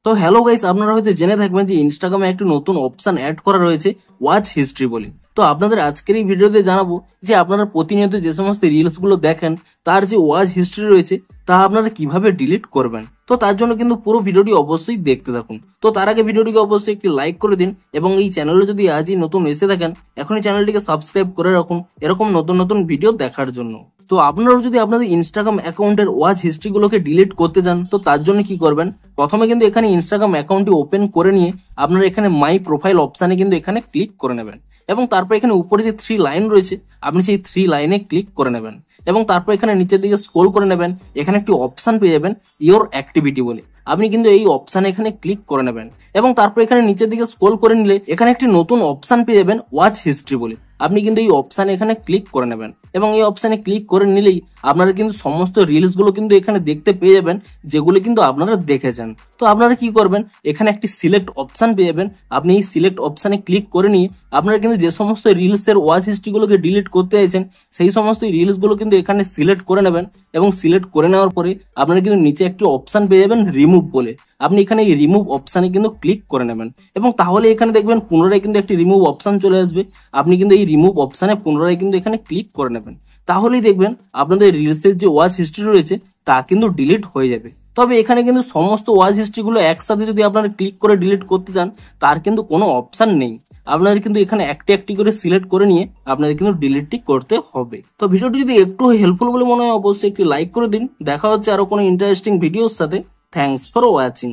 তো hello guys, আপনারা হয়তো জেনে থাকবেন যে ইনস্টাগ্রামে একটি নতুন অপশন অ্যাড করা রয়েছে ওয়াচ হিস্ট্রি বলে। তো আপনাদের আজকের এই ভিডিওতে জানাবো যে আপনারা প্রতিনিয়ত যে সমস্ত রিলস গুলো দেখেন তার যে ওয়াচ হিস্ট্রি রয়েছে তা আপনারা কিভাবে ডিলিট করবেন। তো তার জন্য কিন্তু পুরো ভিডিওটি অবশ্যই দেখতে থাকুন। তো তার আগে ভিডিওটিকে অবশ্যই একটি লাইক করে দিন এবং এই চ্যানেলে যদি আজই নতুন এসে থাকেন এখনই চ্যানেলটিকে সাবস্ক্রাইব করে রাখুন এরকম নতুন নতুন ভিডিও দেখার জন্য। তো আপনারাও যদি আপনাদের ইনস্টাগ্রাম অ্যাকাউন্টের ওয়াচ হিস্ট্রি গুলোকে ডিলিট করতে চান তো তার জন্য কি করবেন, প্রথমে কিন্তু এখানে ইনস্টাগ্রাম অ্যাকাউন্টটি ওপেন করে নিয়ে আপনারা এখানে মাই প্রোফাইল অপশানে কিন্তু এখানে ক্লিক করে নেবেন এবং তারপর এখানে উপরে যে 3 লাইন রয়েছে আপনি সেই 3 লাইনে ক্লিক করে নেবেন এবং তারপর এখানে নিচের দিকে স্ক্রল করে নেবেন। এখানে একটি অপশন পেয়ে যাবেন ইওর অ্যাক্টিভিটি বলে, আপনি কিন্তু এই অপশানে এখানে ক্লিক করে নেবেন এবং তারপর এখানে নিচের দিকে স্ক্রল করে নিলে এখানে একটি নতুন অপশন পেয়ে যাবেন ওয়াচ হিস্ট্রি বলে, আপনি কিন্তু এই অপশানে এখানে ক্লিক করে নেবেন এবং এই অপশানে ক্লিক করে নিলেই আপনারা কিন্তু সমস্ত রিলস গুলো কিন্তু এখানে দেখতে পেয়ে যাবেন যেগুলো কিন্তু আপনারা দেখেছেন। তো আপনারা কি করবেন, এখানে একটি সিলেক্ট অপশন পেয়ে যাবেন, আপনি এই সিলেক্ট অপশানে ক্লিক করে নিয়ে আপনারা কিন্তু যে সমস্ত রিলস এর ওয়াচ হিস্ট্রি গুলোকে ডিলিট করতে চাইছেন সেই সমস্ত রিলস গুলো কিন্তু এখানে সিলেক্ট করে নেবেন এবং সিলেক্ট করে নেওয়ার পরে আপনারা কিন্তু নিচে একটি অপশন পেয়ে যাবেন রিমুভ বলে, আপনি এখানে এই রিমুভ অপশানে কিন্তু ক্লিক করে নেবেন এবং তাহলে এখানে দেখবেন পুনরায় কিন্তু একটি রিমুভ অপশন চলে আসবে, আপনি কিন্তু এই রিমুভ অপশানে পুনরায় কিন্তু এখানে ক্লিক করে নেবেন, তাহলেই দেখবেন আপনাদের রিলসের যে ওয়াচ হিস্ট্রি রয়েছে তা কিন্তু ডিলিট হয়ে যাবে। তবে এখানে কিন্তু সমস্ত ওয়াচ হিস্ট্রি গুলো একসাথে যদি আপনারা ক্লিক করে ডিলিট করতে চান তার কিন্তু কোনো অপশন নেই, আপনাদের কিন্তু এখানে একটি একটি করে সিলেক্ট করে নিয়ে আপনাদের কিন্তু ডিলিটটি করতে হবে। তো ভিডিওটি যদি একটু হেল্পফুল বলে মনে হয় অবশ্যই একটি লাইক করে দিন। দেখা হচ্ছে আরো কোনো ইন্টারেস্টিং ভিডিওর সাথে। Thanks for watching.